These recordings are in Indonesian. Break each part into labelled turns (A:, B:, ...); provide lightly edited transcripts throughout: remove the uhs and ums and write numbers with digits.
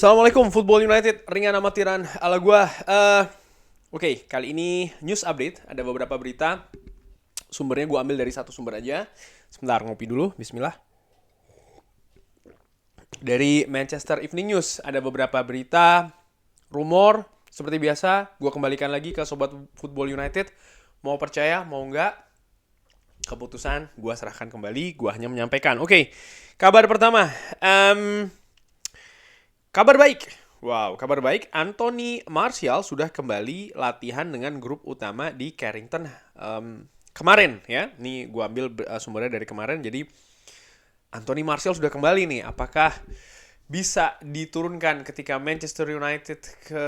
A: Assalamualaikum Football United, ringan amatiran ala gua. Oke, kali ini news update. Ada beberapa berita. Sumbernya gua ambil dari satu sumber aja. Sebentar, ngopi dulu. Bismillah. Dari Manchester Evening News ada beberapa berita, rumor. Seperti biasa, gua kembalikan lagi ke Sobat Football United. Mau percaya, mau enggak, keputusan gua serahkan kembali. Gua hanya menyampaikan. Oke, kabar pertama. Kabar baik. Wow, kabar baik. Anthony Martial sudah kembali latihan dengan grup utama di Carrington kemarin ya. Ini gue ambil sumbernya dari kemarin. Jadi Anthony Martial sudah kembali nih. Apakah bisa diturunkan ketika Manchester United ke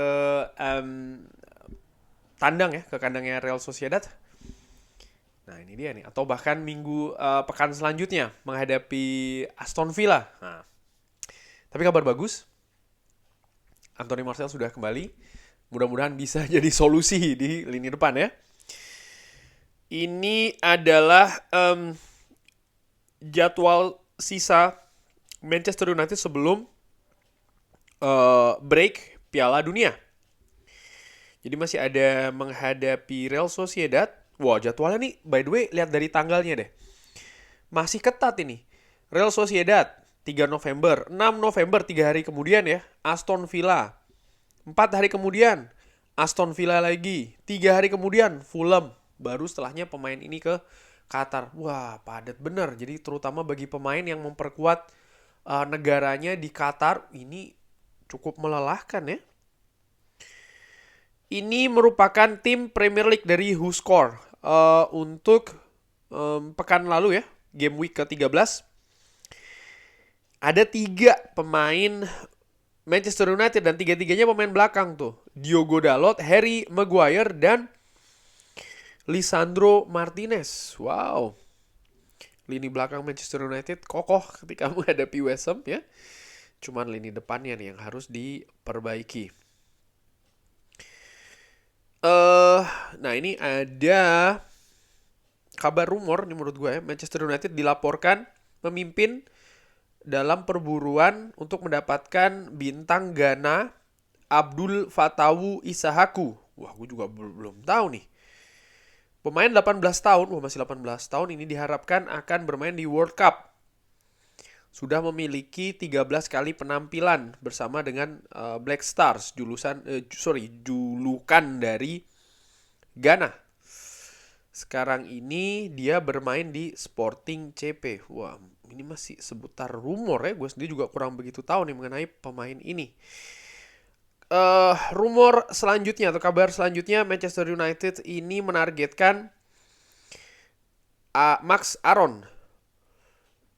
A: tandang ya, ke kandangnya Real Sociedad? Nah ini dia nih. Atau bahkan pekan selanjutnya menghadapi Aston Villa. Nah, tapi kabar bagus. Anthony Martial sudah kembali. Mudah-mudahan bisa jadi solusi di lini depan ya. Ini adalah jadwal sisa Manchester United sebelum break Piala Dunia. Jadi masih ada menghadapi Real Sociedad. Wah, jadwalnya nih, by the way, lihat dari tanggalnya deh. Masih ketat ini. Real Sociedad 3 November, 6 November 3 hari kemudian ya, Aston Villa. 4 hari kemudian, Aston Villa lagi. 3 hari kemudian, Fulham. Baru setelahnya pemain ini ke Qatar. Wah, padat bener. Jadi terutama bagi pemain yang memperkuat negaranya di Qatar, ini cukup melelahkan ya. Ini merupakan tim Premier League dari WhoScored untuk pekan lalu ya, game week ke-13. Ada 3 pemain Manchester United dan 3-3-nya pemain belakang tuh. Diogo Dalot, Harry Maguire, dan Lisandro Martinez. Wow. Lini belakang Manchester United kokoh ketika menghadapi West Ham ya. Cuman lini depannya nih yang harus diperbaiki. Nah ini ada kabar rumor nih menurut gue ya. Manchester United dilaporkan memimpin dalam perburuan untuk mendapatkan bintang Ghana Abdul Fatawu Isahaku. Wah, gue juga belum tahu nih. Pemain 18 tahun, masih 18 tahun ini diharapkan akan bermain di World Cup. Sudah memiliki 13 kali penampilan bersama dengan Black Stars, julukan dari Ghana. Sekarang ini dia bermain di Sporting CP. Wah, ini masih seputar rumor ya. Gue sendiri juga kurang begitu tahu nih mengenai pemain ini. Rumor selanjutnya atau kabar selanjutnya, Manchester United ini menargetkan Max Aaron.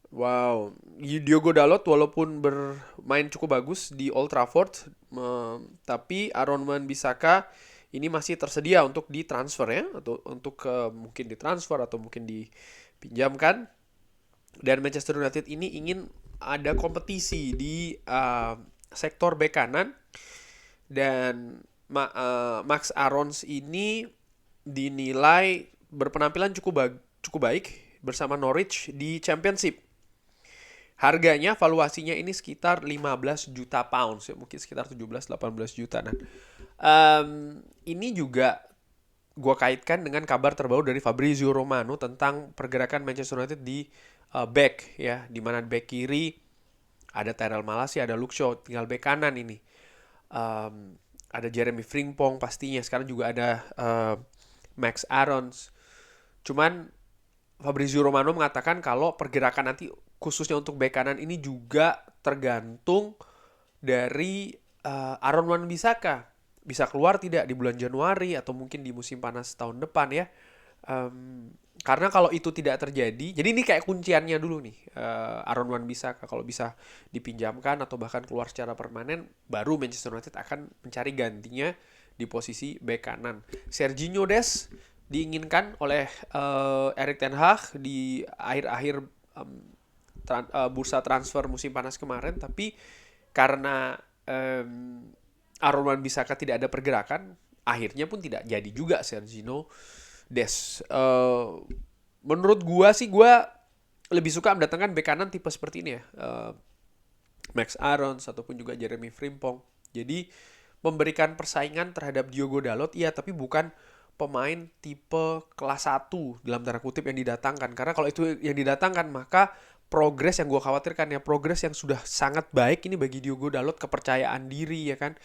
A: Wow, Diogo Dalot walaupun bermain cukup bagus di Old Trafford, tapi Aaron Wan-Bissaka ini masih tersedia untuk ditransfer ya, atau untuk mungkin ditransfer atau mungkin dipinjamkan. Dan Manchester United ini ingin ada kompetisi di sektor bek kanan. Dan Max Aarons ini dinilai berpenampilan cukup baik bersama Norwich di Championship. Harganya, valuasinya ini sekitar 15 juta pounds ya, mungkin sekitar 17-18 juta. Nah, ini juga gue kaitkan dengan kabar terbaru dari Fabrizio Romano tentang pergerakan Manchester United di back ya, di mana back kiri ada Tyrell Malacia, ada Luke Shaw, tinggal back kanan ini ada Jeremy Frimpong pastinya, sekarang juga ada Max Aarons. Cuman Fabrizio Romano mengatakan kalau pergerakan nanti khususnya untuk bek kanan ini juga tergantung dari Aaron Wan-Bissaka. Bisa keluar tidak di bulan Januari atau mungkin di musim panas tahun depan ya. Karena kalau itu tidak terjadi, jadi ini kayak kunciannya dulu nih. Aaron Wan-Bissaka kalau bisa dipinjamkan atau bahkan keluar secara permanen, baru Manchester United akan mencari gantinya di posisi bek kanan. Serginho Dest diinginkan oleh Erik ten Hag di akhir-akhir bursa transfer musim panas kemarin, tapi karena Aaron Wan-Bissaka tidak ada pergerakan, akhirnya pun tidak jadi juga Serginho Dest. Menurut gua sih, gua lebih suka mendatangkan bek kanan tipe seperti ini ya. Max Aarons ataupun juga Jeremy Frimpong. Jadi memberikan persaingan terhadap Diogo Dalot, iya, tapi bukan pemain tipe kelas 1 dalam tanda kutip yang didatangkan. Karena kalau itu yang didatangkan, maka progres yang gue khawatirkan ya, progres yang sudah sangat baik ini bagi Diogo Dalot, kepercayaan diri ya kan.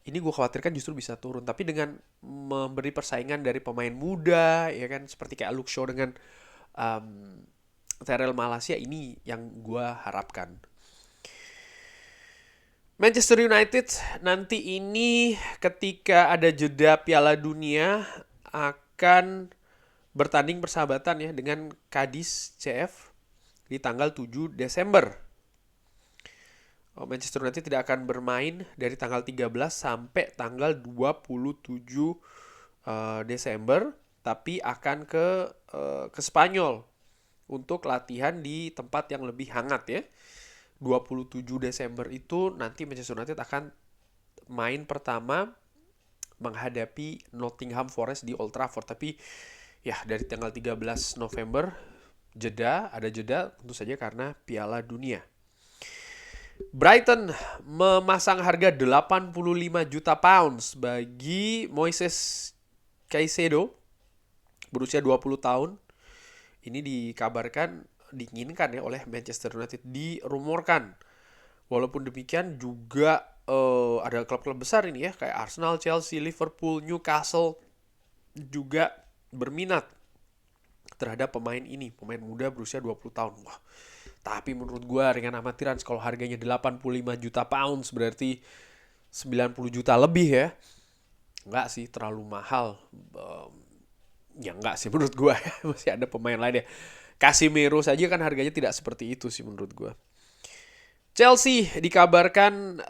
A: Ini gue khawatirkan justru bisa turun. Tapi dengan memberi persaingan dari pemain muda ya kan, seperti kayak Luke Shaw dengan um, Tyrell Malacia, ini yang gue harapkan. Manchester United nanti ini ketika ada jeda Piala Dunia akan bertanding persahabatan ya dengan Cadiz CF di tanggal 7 Desember. Manchester United tidak akan bermain dari tanggal 13 sampai tanggal 27 Desember, tapi akan ke Spanyol untuk latihan di tempat yang lebih hangat ya. 27 Desember itu nanti Manchester United akan main pertama menghadapi Nottingham Forest di Old Trafford. Tapi ya dari tanggal 13 November ada jeda tentu saja karena Piala Dunia. Brighton memasang harga 85 juta pounds bagi Moises Caicedo berusia 20 tahun. Ini dikabarkan diinginkan ya oleh Manchester United, dirumorkan. Walaupun demikian juga ada klub-klub besar ini ya, kayak Arsenal, Chelsea, Liverpool, Newcastle juga berminat terhadap pemain ini, pemain muda berusia 20 tahun. Wah, tapi menurut gue ringan amatiran kalau harganya 85 juta pounds berarti 90 juta lebih ya. Enggak sih, terlalu mahal. Ya enggak sih menurut gue. Masih ada pemain lain ya. Casemiro saja kan harganya tidak seperti itu sih menurut gue. Chelsea dikabarkan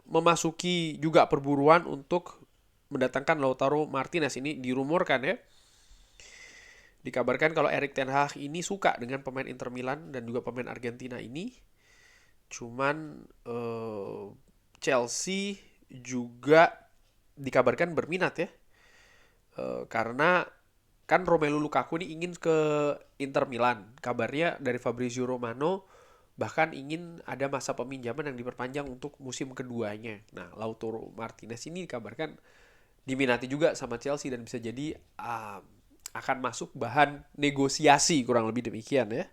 A: memasuki juga perburuan untuk mendatangkan Lautaro Martinez. Ini dirumorkan ya. Dikabarkan kalau Erik ten Hag ini suka dengan pemain Inter Milan dan juga pemain Argentina ini. Cuman Chelsea juga dikabarkan berminat ya. Karena kan Romelu Lukaku ini ingin ke Inter Milan. Kabarnya dari Fabrizio Romano bahkan ingin ada masa peminjaman yang diperpanjang untuk musim keduanya. Nah, Lautaro Martinez ini dikabarkan diminati juga sama Chelsea dan bisa jadi akan masuk bahan negosiasi, kurang lebih demikian ya.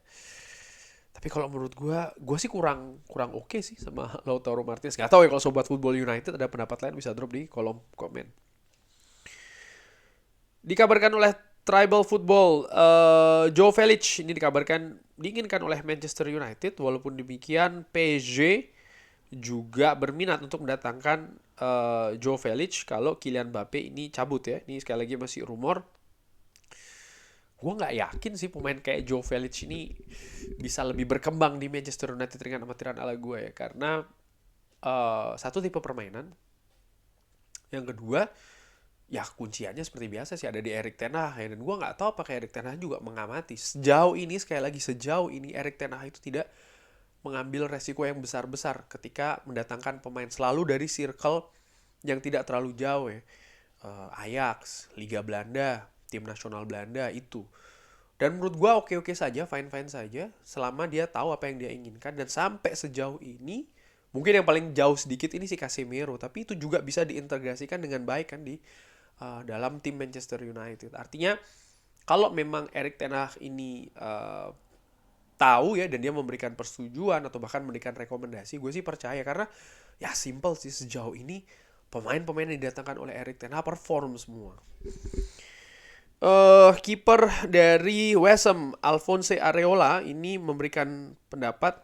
A: Tapi kalau menurut gue sih kurang oke sih sama Lautaro Martinez. Gak tahu ya kalau Sobat Football United ada pendapat lain bisa drop di kolom komen. Dikabarkan oleh Tribal Football, Joe Felix ini dikabarkan diinginkan oleh Manchester United. Walaupun demikian PSG juga berminat untuk mendatangkan Joe Felix kalau Kylian Mbappe ini cabut ya. Ini sekali lagi masih rumor. Gue nggak yakin sih pemain kayak Joe Felix ini bisa lebih berkembang di Manchester United dengan amatiran ala gue ya. Karena satu tipe permainan. Yang kedua, ya kunciannya seperti biasa sih ada di Erik ten Hag ya. Dan gue nggak tahu apakah Erik ten Hag juga mengamati sejauh ini, sekali lagi sejauh ini Erik ten Hag itu tidak mengambil resiko yang besar-besar ketika mendatangkan pemain, selalu dari circle yang tidak terlalu jauh ya. Ajax, Liga Belanda, tim nasional Belanda itu. Dan menurut gue oke-oke saja, fine-fine saja selama dia tahu apa yang dia inginkan. Dan sampai sejauh ini mungkin yang paling jauh sedikit ini si Casemiro, tapi itu juga bisa diintegrasikan dengan baik kan di dalam tim Manchester United. Artinya kalau memang Erik ten Hag ini tahu ya dan dia memberikan persetujuan atau bahkan memberikan rekomendasi, gue sih percaya karena ya simple sih sejauh ini pemain-pemain yang didatangkan oleh Erik ten Hag perform semua. Kiper dari West Ham, Alphonse Areola ini memberikan pendapat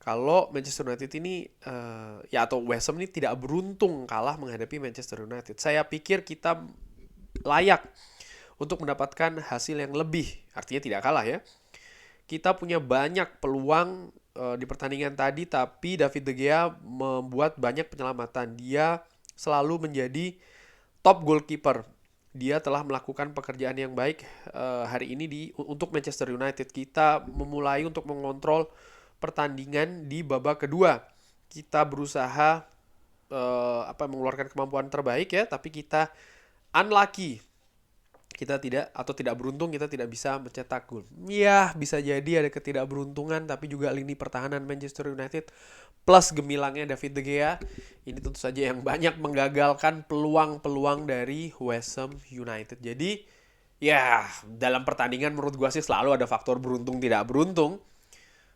A: kalau Manchester United ini ya atau West Ham ini tidak beruntung kalah menghadapi Manchester United. Saya pikir kita layak untuk mendapatkan hasil yang lebih. Artinya tidak kalah ya. Kita punya banyak peluang di pertandingan tadi, tapi David De Gea membuat banyak penyelamatan. Dia selalu menjadi top goalkeeper. Dia telah melakukan pekerjaan yang baik hari ini untuk Manchester United. Kita memulai untuk mengontrol pertandingan di babak kedua. Kita berusaha mengeluarkan kemampuan terbaik ya, tapi kita unlucky tidak beruntung kita tidak bisa mencetak gol. Ya, bisa jadi ada ketidakberuntungan, tapi juga lini pertahanan Manchester United plus gemilangnya David De Gea ini tentu saja yang banyak menggagalkan peluang-peluang dari West Ham United. Jadi ya dalam pertandingan menurut gua sih selalu ada faktor beruntung tidak beruntung.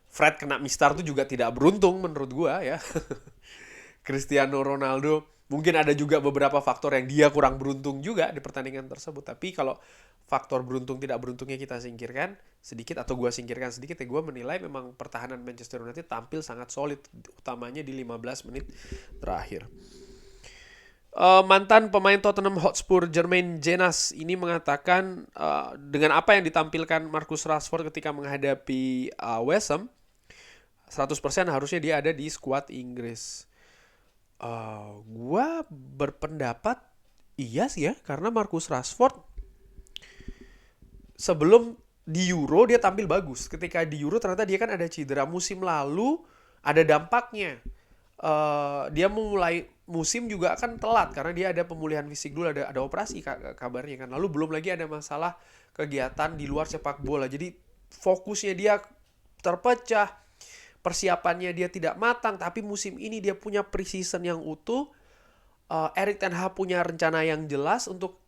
A: Fred kena mistar tuh juga tidak beruntung menurut gua ya. Cristiano Ronaldo mungkin ada juga beberapa faktor yang dia kurang beruntung juga di pertandingan tersebut. Tapi kalau faktor beruntung tidak beruntungnya kita singkirkan sedikit atau gue singkirkan sedikit ya, gue menilai memang pertahanan Manchester United tampil sangat solid, utamanya di 15 menit terakhir. Mantan pemain Tottenham Hotspur Jermaine Jenas ini mengatakan dengan apa yang ditampilkan Marcus Rashford ketika menghadapi West Ham 100% harusnya dia ada di skuad Inggris. Gua berpendapat iya sih ya, karena Marcus Rashford sebelum di Euro dia tampil bagus. Ketika di Euro ternyata dia kan ada cedera musim lalu, ada dampaknya. Dia memulai musim juga kan telat karena dia ada pemulihan fisik dulu, ada operasi kabarnya kan. Lalu belum lagi ada masalah kegiatan di luar sepak bola. Jadi fokusnya dia terpecah, persiapannya dia tidak matang, tapi musim ini dia punya preseason yang utuh. Erik ten Hag punya rencana yang jelas untuk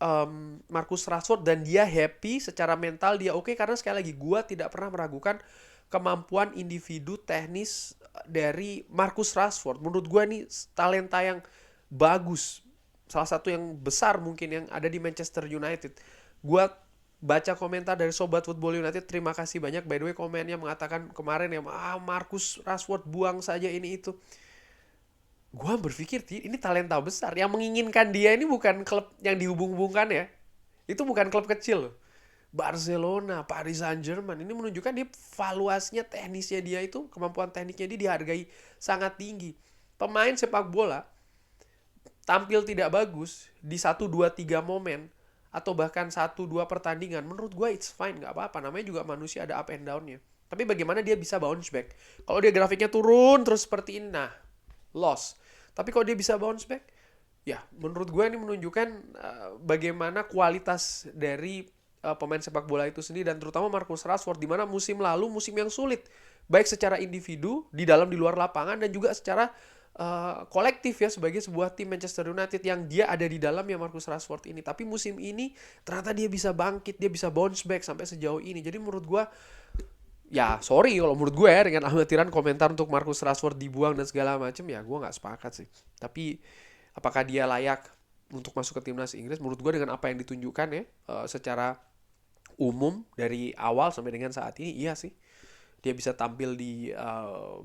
A: Marcus Rashford dan dia happy secara mental, dia oke karena sekali lagi gue tidak pernah meragukan kemampuan individu teknis dari Marcus Rashford. Menurut gue ini talenta yang bagus, salah satu yang besar mungkin yang ada di Manchester United. Gue baca komentar dari Sobat Football United, terima kasih banyak by the way komennya mengatakan kemarin ya Marcus Rashford buang saja ini itu. Gue berpikir ini talenta besar yang menginginkan dia ini bukan klub yang dihubung-hubungkan ya, itu bukan klub kecil. Barcelona, Paris Saint-Germain ini menunjukkan dia valuasinya teknisnya dia itu, kemampuan tekniknya dia dihargai sangat tinggi. Pemain sepak bola tampil tidak bagus di 1-2-3 momen atau bahkan 1-2 pertandingan, menurut gue it's fine, gak apa-apa, namanya juga manusia, ada up and down-nya. Tapi bagaimana dia bisa bounce back? Kalau dia grafiknya turun terus seperti ini, nah loss. Tapi kalau dia bisa bounce back, ya menurut gue ini menunjukkan bagaimana kualitas dari pemain sepak bola itu sendiri, dan terutama Marcus Rashford di mana musim lalu musim yang sulit baik secara individu di dalam di luar lapangan dan juga secara kolektif ya sebagai sebuah tim Manchester United yang dia ada di dalam ya Marcus Rashford ini. Tapi musim ini ternyata dia bisa bangkit, dia bisa bounce back sampai sejauh ini. Jadi menurut gue ya sorry kalau menurut gue ya dengan amatiran komentar untuk Marcus Rashford dibuang dan segala macam, ya gue nggak sepakat sih. Tapi apakah dia layak untuk masuk ke timnas Inggris? Menurut gue dengan apa yang ditunjukkan ya secara umum dari awal sampai dengan saat ini, iya sih dia bisa tampil di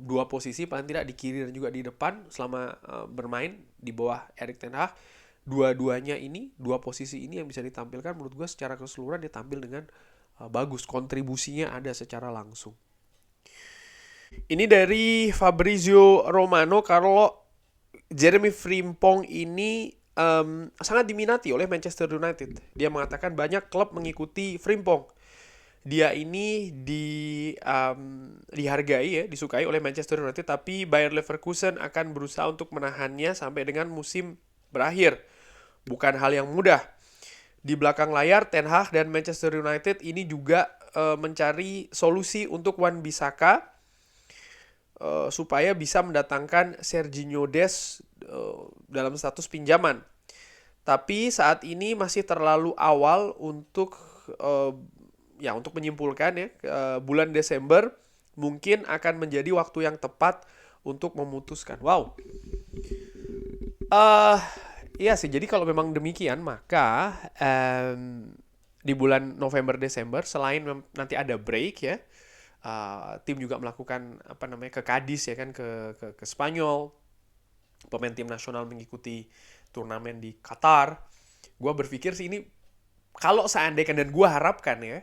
A: dua posisi paling tidak, di kiri dan juga di depan selama bermain di bawah Erik ten Hag. Dua-duanya ini, dua posisi ini yang bisa ditampilkan, menurut gue secara keseluruhan dia tampil dengan bagus, kontribusinya ada secara langsung. Ini dari Fabrizio Romano, kalau Jeremy Frimpong ini sangat diminati oleh Manchester United. Dia mengatakan banyak klub mengikuti Frimpong. Dia ini dihargai ya, disukai oleh Manchester United, tapi Bayer Leverkusen akan berusaha untuk menahannya sampai dengan musim berakhir. Bukan hal yang mudah. Di belakang layar, Ten Hag dan Manchester United ini juga mencari solusi untuk Wan-Bissaka supaya bisa mendatangkan Serginho Dest dalam status pinjaman. Tapi saat ini masih terlalu awal untuk untuk menyimpulkan ya. Bulan Desember mungkin akan menjadi waktu yang tepat untuk memutuskan. Wow. Iya sih, jadi kalau memang demikian maka di bulan November-Desember selain nanti ada break ya, tim juga melakukan ke Cadiz ya kan, ke Spanyol, pemain tim nasional mengikuti turnamen di Qatar. Gue berpikir sih ini kalau seandainya, dan gue harapkan ya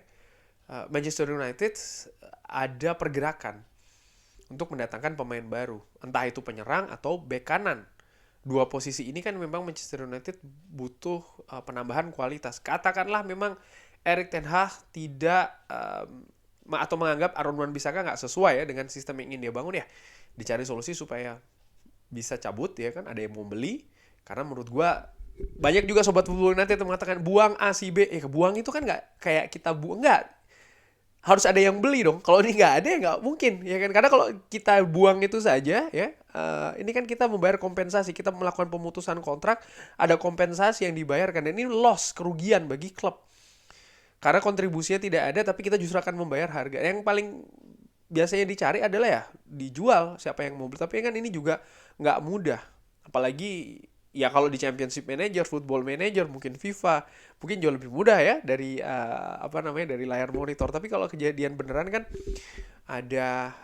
A: Manchester United ada pergerakan untuk mendatangkan pemain baru, entah itu penyerang atau bek kanan. Dua posisi ini kan memang Manchester United butuh penambahan kualitas. Katakanlah memang Erik ten Hag tidak atau menganggap Aaron Wan-Bissaka nggak sesuai ya dengan sistem yang ingin dia bangun, ya dicari solusi supaya bisa cabut ya kan, ada yang mau beli. Karena menurut gue Banyak juga sobat football nanti yang mengatakan buang A si B. Buang itu kan nggak kayak kita buang, nggak, harus ada yang beli dong. Kalau ini nggak ada ya nggak mungkin ya kan. Karena kalau kita buang itu saja ya, ini kan kita membayar kompensasi, kita melakukan pemutusan kontrak, ada kompensasi yang dibayarkan, dan ini loss, kerugian bagi klub. Karena kontribusinya tidak ada, tapi kita justru akan membayar harga. Yang paling biasanya dicari adalah ya dijual, siapa yang mau beli. Tapi kan ini juga nggak mudah. Apalagi ya kalau di Championship Manager, Football Manager, mungkin FIFA, mungkin jauh lebih mudah ya dari dari layar monitor. Tapi kalau kejadian beneran kan ada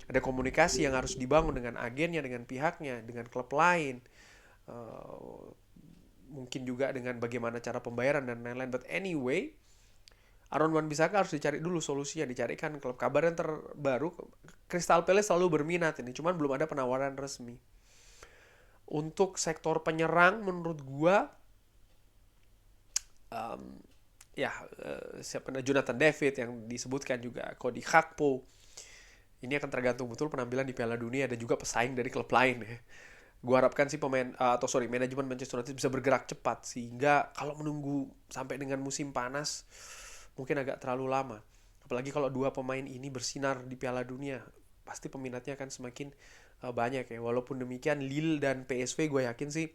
A: ada komunikasi yang harus dibangun dengan agennya, dengan pihaknya, dengan klub lain. Eh, Mungkin juga dengan bagaimana cara pembayaran dan lain-lain. But anyway, Aaron Wan-Bissaka harus dicari dulu solusinya, dicarikan klub. Kabar yang terbaru, Crystal Palace selalu berminat ini, cuman belum ada penawaran resmi. Untuk sektor penyerang menurut gua siapa, Jonathan David yang disebutkan juga, Cody Gakpo. Ini akan tergantung betul penampilan di Piala Dunia dan juga pesaing dari klub lain ya. Gue harapkan sih manajemen Manchester United bisa bergerak cepat, sehingga kalau menunggu sampai dengan musim panas mungkin agak terlalu lama. Apalagi kalau dua pemain ini bersinar di Piala Dunia, pasti peminatnya akan semakin banyak ya. Walaupun demikian Lille dan PSV gue yakin sih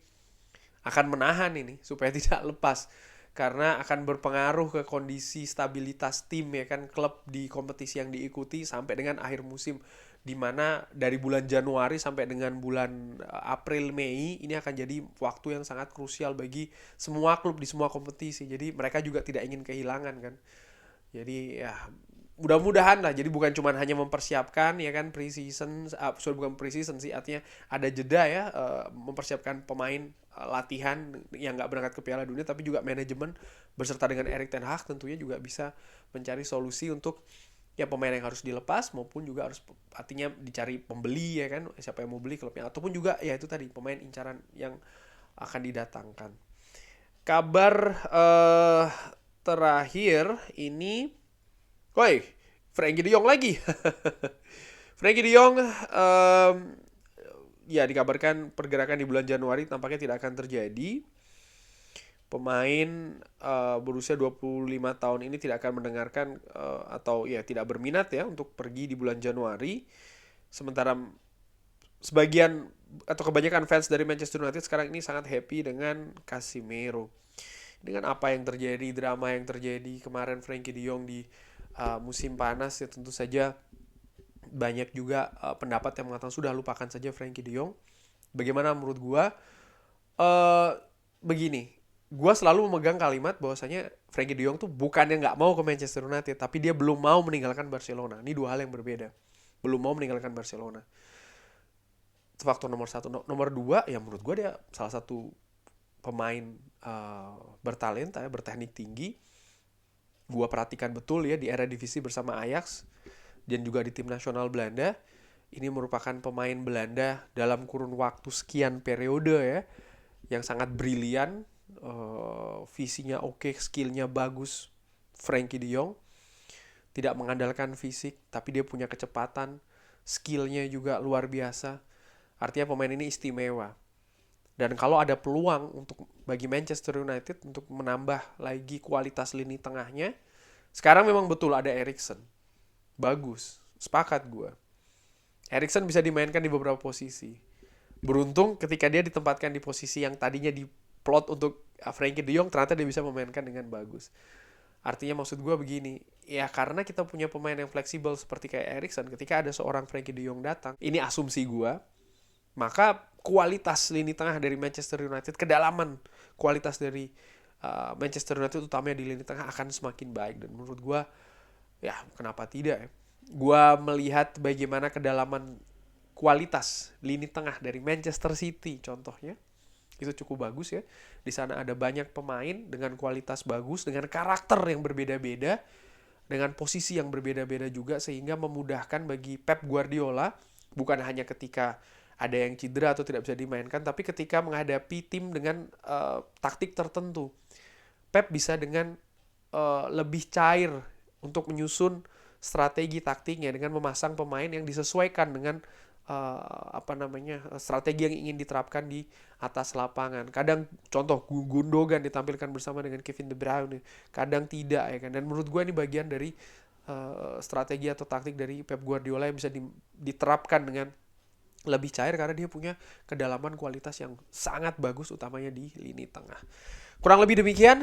A: akan menahan ini supaya tidak lepas, karena akan berpengaruh ke kondisi stabilitas tim ya kan, klub di kompetisi yang diikuti sampai dengan akhir musim, di mana dari bulan Januari sampai dengan bulan April Mei ini akan jadi waktu yang sangat krusial bagi semua klub di semua kompetisi. Jadi mereka juga tidak ingin kehilangan kan. Jadi ya mudah-mudahan lah, jadi bukan cuma hanya mempersiapkan ya kan pre-season, bukan pre-season sih, artinya ada jeda ya, mempersiapkan pemain, latihan yang nggak berangkat ke Piala Dunia, tapi juga manajemen berserta dengan Erik ten Hag tentunya juga bisa mencari solusi untuk ya pemain yang harus dilepas, maupun juga harus artinya dicari pembeli ya kan, siapa yang mau beli klubnya, ataupun juga ya itu tadi pemain incaran yang akan didatangkan. Kabar terakhir ini, woi, Frenkie de Jong lagi. Frenkie de Jong, ya dikabarkan pergerakan di bulan Januari tampaknya tidak akan terjadi. Pemain berusia 25 tahun ini tidak akan mendengarkan atau ya tidak berminat ya untuk pergi di bulan Januari. Sementara sebagian atau kebanyakan fans dari Manchester United sekarang ini sangat happy dengan Casemiro. Dengan apa yang terjadi, drama yang terjadi kemarin Frenkie de Jong di musim panas ya, tentu saja banyak juga pendapat yang mengatakan sudah lupakan saja Frenkie de Jong. Bagaimana menurut gua? Begini, gua selalu memegang kalimat bahwasanya Frenkie de Jong tuh bukannya nggak mau ke Manchester United, tapi dia belum mau meninggalkan Barcelona. Ini dua hal yang berbeda. Belum mau meninggalkan Barcelona. Itu faktor nomor satu. Nomor dua, ya menurut gua dia salah satu pemain bertalenta, berteknik tinggi. Gua perhatikan betul ya di era divisi bersama Ajax dan juga di tim nasional Belanda. Ini merupakan pemain Belanda dalam kurun waktu sekian periode ya, yang sangat brilian, visinya oke, skillnya bagus. Frenkie de Jong tidak mengandalkan fisik, tapi dia punya kecepatan, skillnya juga luar biasa. Artinya pemain ini istimewa. Dan kalau ada peluang untuk bagi Manchester United untuk menambah lagi kualitas lini tengahnya, sekarang memang betul ada Eriksen. Bagus, sepakat gue. Eriksen bisa dimainkan di beberapa posisi. Beruntung ketika dia ditempatkan di posisi yang tadinya diplot untuk Frenkie de Jong, ternyata dia bisa memainkan dengan bagus. Artinya maksud gue begini, ya karena kita punya pemain yang fleksibel seperti kayak Eriksen, ketika ada seorang Frenkie de Jong datang, ini asumsi gue, maka kualitas lini tengah dari Manchester United, kedalaman kualitas dari Manchester United utamanya di lini tengah akan semakin baik. Dan menurut gue, ya kenapa tidak ya, gue melihat bagaimana kedalaman kualitas lini tengah dari Manchester City contohnya, itu cukup bagus ya. Di sana ada banyak pemain dengan kualitas bagus, dengan karakter yang berbeda-beda, dengan posisi yang berbeda-beda juga, sehingga memudahkan bagi Pep Guardiola, bukan hanya ketika ada yang cedera atau tidak bisa dimainkan, tapi ketika menghadapi tim dengan taktik tertentu, Pep bisa dengan lebih cair untuk menyusun strategi taktiknya dengan memasang pemain yang disesuaikan dengan strategi yang ingin diterapkan di atas lapangan. Kadang contoh Gundogan ditampilkan bersama dengan Kevin De Bruyne, kadang tidak ya kan. Dan menurut gue ini bagian dari strategi atau taktik dari Pep Guardiola yang bisa diterapkan dengan lebih cair karena dia punya kedalaman kualitas yang sangat bagus utamanya di lini tengah. Kurang lebih demikian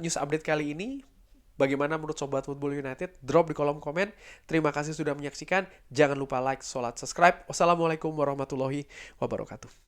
A: news update kali ini. Bagaimana menurut Sobat Football United? Drop di kolom komen. Terima kasih sudah menyaksikan. Jangan lupa like, subscribe. Wassalamualaikum warahmatullahi wabarakatuh.